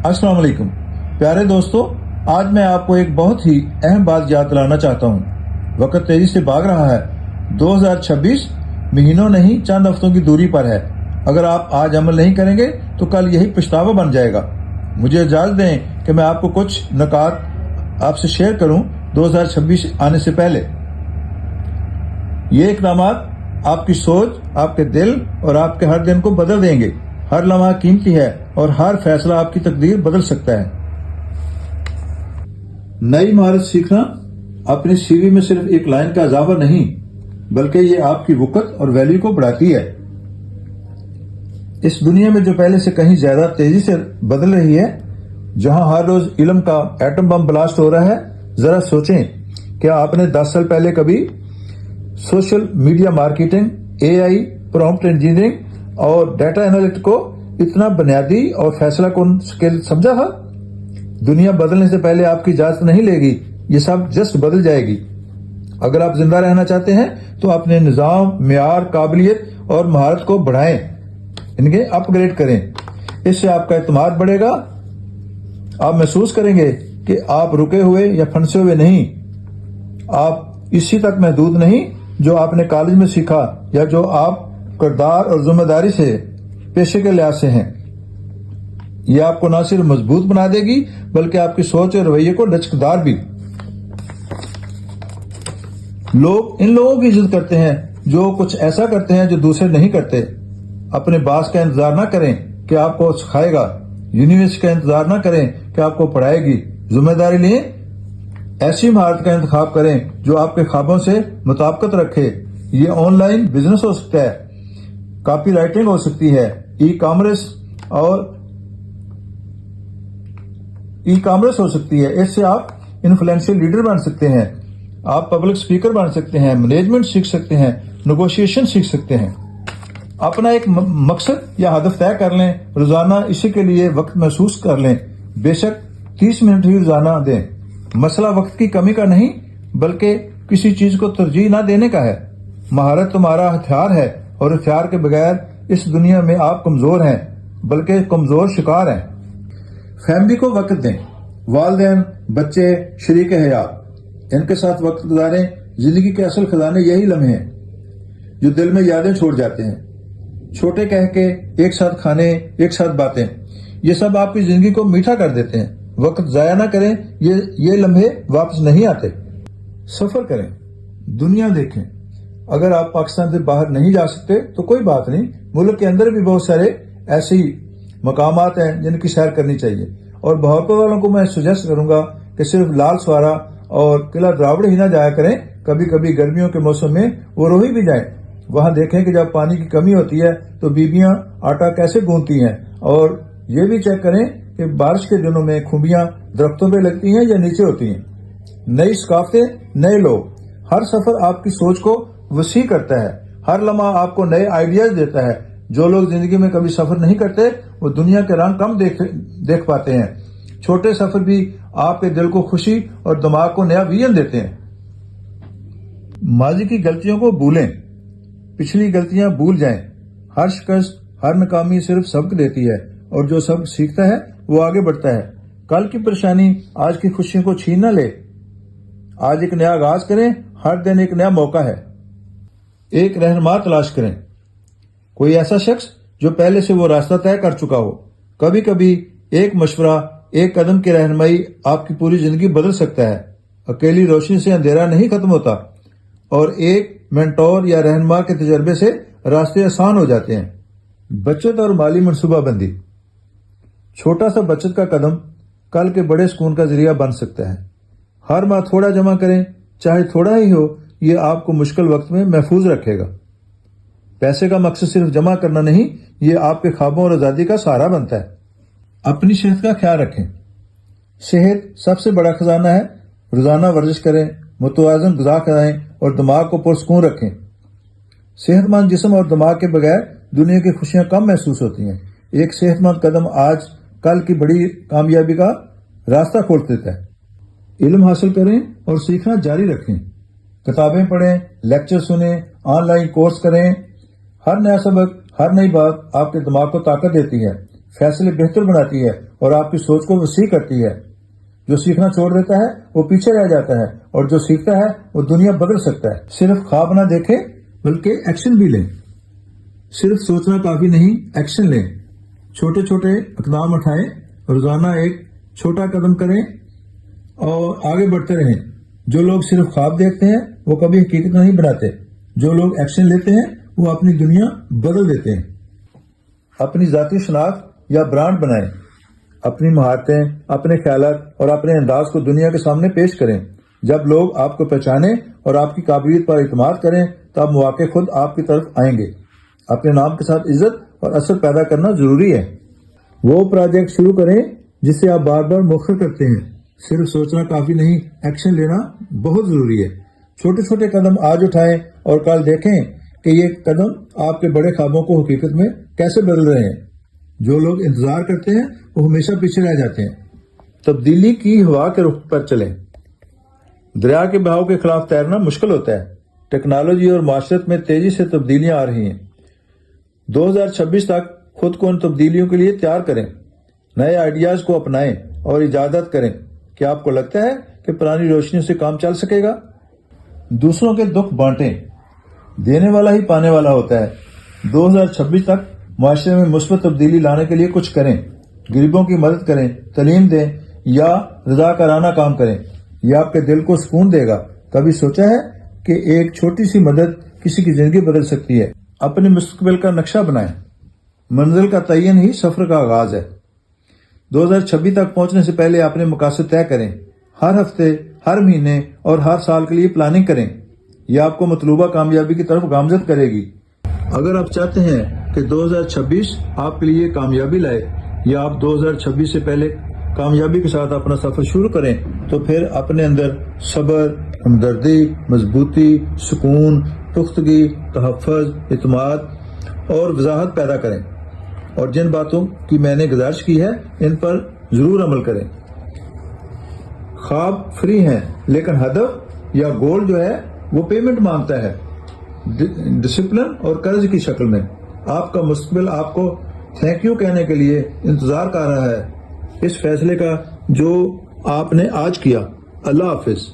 अस्सलाम वालेकुम प्यारे दोस्तों, आज मैं आपको एक बहुत ही अहम बात याद दिलाना चाहता हूँ। वक्त तेजी से भाग रहा है। 2026 महीनों नहीं चंद हफ्तों की दूरी पर है। अगर आप आज अमल नहीं करेंगे तो कल यही पछतावा बन जाएगा। मुझे इजाजत दें कि मैं आपको कुछ नुकात आपसे शेयर करूं 2026 आने से पहले। ये इक़दामात आपकी सोच, आपके दिल और आपके हर दिन को बदल देंगे। हर लम्हा कीमती है और हर फैसला आपकी तकदीर बदल सकता है। नई महारत सीखना अपनी सीवी में सिर्फ एक लाइन का इजाफा नहीं, बल्कि ये आपकी वक़्त और वैल्यू को बढ़ाती है। इस दुनिया में जो पहले से कहीं ज्यादा तेजी से बदल रही है, जहां हर रोज इल्म का एटम बम ब्लास्ट हो रहा है, जरा सोचें, क्या आपने 10 साल पहले कभी social media marketing, AI, prompt engineering और डाटा एनालिटिक्स को इतना बुनियादी और फैसला कौन स्किल समझा था? दुनिया बदलने से पहले आपकी इजाजत नहीं लेगी, ये सब जस्ट बदल जाएगी। अगर आप जिंदा रहना चाहते हैं तो अपने निजाम, मियार, काबिलियत और महारत को बढ़ाएं, इनके अपग्रेड करें। इससे आपका एतमाद बढ़ेगा। आप महसूस करेंगे कि आप रुके हुए या फंसे हुए नहीं, आप इसी तक महदूद नहीं जो आपने कॉलेज में सीखा या जो आप किरदार और जिम्मेदारी से पेशे के लिहाज से हैं। यह आपको न सिर्फ मजबूत बना देगी बल्कि आपकी सोच और रवैये को लचकदार भी। लोग इन लोगों की इज्जत करते हैं जो कुछ ऐसा करते हैं जो दूसरे नहीं करते। अपने बास का इंतजार न करें कि आपको सिखाएगा, यूनिवर्सिटी का इंतजार न करें कि आपको पढ़ाएगी। जिम्मेदारी लें, ऐसी महारत का इंतखाब करें जो आपके ख्वाबों से मुताबिकत रखे। ये ऑनलाइन बिजनेस हो सकता है, कॉपी राइटिंग हो सकती है, ई कॉमर्स हो सकती है। इससे आप इन्फ्लुएंशियल लीडर बन सकते हैं, आप पब्लिक स्पीकर बन सकते हैं, मैनेजमेंट सीख सकते हैं, नेगोशिएशन सीख सकते हैं। अपना एक मकसद या हदफ तय कर लें, रोजाना इसी के लिए वक्त महसूस कर लें। बेशक 30 मिनट ही रोजाना दें। मसला वक्त की कमी का नहीं बल्कि किसी चीज को तरजीह न देने का है। महारत तुम्हारा हथियार है और हथियार के बगैर इस दुनिया में आप कमजोर हैं, बल्कि कमजोर शिकार हैं। फैमिली को वक्त दें। वालिदैन, बच्चे, शरीक हयात, इनके साथ वक्त गुजारें। जिंदगी के असल खजाने यही लम्हे हैं जो दिल में यादें छोड़ जाते हैं। छोटे कह के, एक साथ खाने, एक साथ बातें, ये सब आपकी जिंदगी को मीठा कर देते हैं। वक्त जाया ना करें, ये लम्हे वापस नहीं आते। सफर करें, दुनिया देखें। अगर आप पाकिस्तान से बाहर नहीं जा सकते तो कोई बात नहीं, मुल्क के अंदर भी बहुत सारे ऐसी मकामात हैं जिनकी सैर करनी चाहिए। और बहावलपुर वालों को मैं सजेस्ट करूंगा कि सिर्फ लाल सवारा और किला द्रावड़ ही ना जाया करें, कभी कभी गर्मियों के मौसम में वो रोही भी जाएं। वहां देखें कि जब पानी की कमी होती है तो बीबियां आटा कैसे गूंथती हैं, और ये भी चेक करें कि बारिश के दिनों में खुबियां दरख्तों पे लगती हैं या नीचे होती हैं। नई सकाफतें, नए लोग। हर सफर आपकी सोच को वसी करता है, हर लम्हा आपको नए आइडियाज देता है। जो लोग जिंदगी में कभी सफर नहीं करते वो दुनिया के रंग कम देख पाते हैं। छोटे सफर भी आपके दिल को खुशी और दिमाग को नया विजन देते हैं। माजी की गलतियों को भूलें, पिछली गलतियां भूल जाएं। हर शिकस्त, हर नाकामी सिर्फ सबक देती है, और जो सबक सीखता है वो आगे बढ़ता है। कल की परेशानी आज की खुशियों को छीन न ले। आज एक नया आगाज करें, हर दिन एक नया मौका है। एक रहनुमा तलाश करें, कोई ऐसा शख्स जो पहले से वो रास्ता तय कर चुका हो। कभी कभी एक मशवरा, एक कदम की रहनुमाई आपकी पूरी जिंदगी बदल सकता है। अकेली रोशनी से अंधेरा नहीं खत्म होता, और एक मेंटोर या रहनुमा के तजर्बे से रास्ते आसान हो जाते हैं। बचत और माली मनसूबाबंदी। छोटा सा बचत का कदम कल के बड़े सुकून का जरिया बन सकता है। हर माह थोड़ा जमा करें, चाहे थोड़ा ही हो, ये आपको मुश्किल वक्त में महफूज रखेगा। पैसे का मकसद सिर्फ जमा करना नहीं, ये आपके ख्वाबों और आजादी का सहारा बनता है। अपनी सेहत का ख्याल रखें। सेहत सबसे बड़ा खजाना है। रोजाना वर्जिश करें, मुतवाज़न ग़िज़ा खाएं और दिमाग को पुरसुकून रखें। सेहतमंद जिस्म और दिमाग के बगैर दुनिया की खुशियां कम महसूस होती हैं। एक सेहतमंद कदम आज कल की बड़ी कामयाबी का रास्ता खोल देता है। इल्म हासिल करें और सीखना जारी रखें। किताबें पढ़ें, लेक्चर सुनें, ऑनलाइन कोर्स करें। हर नया सबक, हर नई बात आपके दिमाग को ताकत देती है, फैसले बेहतर बनाती है اور آپ کی سوچ کو وسیع کرتی ہے. جو سیکھنا چھوڑ دیتا ہے وہ پیچھے رہ جاتا ہے، اور جو سیکھتا ہے وہ دنیا بدل سکتا ہے. صرف خواب نہ دیکھیں بلکہ ایکشن بھی لیں. صرف سوچنا کافی نہیں، ایکشن لیں. چھوٹے چھوٹے اقدام اٹھائیں، روزانہ ایک چھوٹا قدم کریں اور آگے بڑھتے رہیں. جو لوگ صرف خواب دیکھتے ہیں وہ کبھی حقیقت نہیں بناتے. جو لوگ ایکشن لیتے ہیں وہ اپنی دنیا بدل دیتے ہیں. اپنی ذاتی شناخت یا برانڈ بنائیں. اپنی مہارتیں، اپنے خیالات اور اپنے انداز کو دنیا کے سامنے پیش کریں. جب لوگ آپ کو پہچانیں اور آپ کی قابلیت پر اعتماد کریں تب مواقع خود آپ کی طرف آئیں گے. اپنے نام کے ساتھ عزت اور اثر پیدا کرنا ضروری ہے. وہ پروجیکٹ شروع کریں جسے آپ بار بار مؤخر کرتے ہیں. صرف سوچنا کافی نہیں، ایکشن لینا بہت ضروری ہے. چھوٹے چھوٹے قدم آج اٹھائیں اور کل دیکھیں کہ یہ قدم آپ کے بڑے خوابوں کو حقیقت میں کیسے بدل رہے ہیں. جو لوگ انتظار کرتے ہیں وہ ہمیشہ پیچھے رہ جاتے ہیں. تبدیلی کی ہوا کے رخ پر چلیں. دریا کے بہاؤ کے خلاف تیرنا مشکل ہوتا ہے. ٹیکنالوجی اور معاشرت میں تیزی سے تبدیلیاں آ رہی ہیں. 2026 تک خود کو ان تبدیلیوں کے لیے تیار کریں. نئے آئیڈیاز کو اپنائیں اور ایجادات کریں. کیا آپ کو لگتا ہے کہ پرانی روشنی سے کام چل سکے گا؟ دوسروں کے دکھ بانٹیں. دینے والا ہی پانے والا ہوتا ہے. 2026 تک معاشرے میں مثبت تبدیلی لانے کے لیے کچھ کریں. غریبوں کی مدد کریں، تعلیم دیں یا رضاکارانہ کام کریں. یہ آپ کے دل کو سکون دے گا. کبھی سوچا ہے کہ ایک چھوٹی سی مدد کسی کی زندگی بدل سکتی ہے؟ اپنے مستقبل کا نقشہ بنائیں. منزل کا تعین ہی سفر کا آغاز ہے. 2026 تک پہنچنے سے پہلے اپنے مقاصد طے کریں. ہر ہفتے، ہر مہینے اور ہر سال کے لیے پلاننگ کریں. یہ آپ کو مطلوبہ کامیابی کی طرف گامزد کرے گی. اگر آپ چاہتے ہیں کہ 2026 آپ کے لیے کامیابی لائے یا آپ 2026 سے پہلے کامیابی کے ساتھ اپنا سفر شروع کریں تو پھر اپنے اندر صبر، ہمدردی، مضبوطی، سکون، پختگی، تحفظ، اعتماد اور وضاحت پیدا کریں. اور جن باتوں کی میں نے گزارش کی ہے ان پر ضرور عمل کریں. خواب فری ہیں لیکن ہدف یا گول جو ہے وہ پیمنٹ مانگتا ہے، ڈسپلن اور قرض کی شکل میں. آپ کا مستقبل آپ کو تھینک یو کہنے کے لیے انتظار کر رہا ہے، اس فیصلے کا جو آپ نے آج کیا. اللہ حافظ.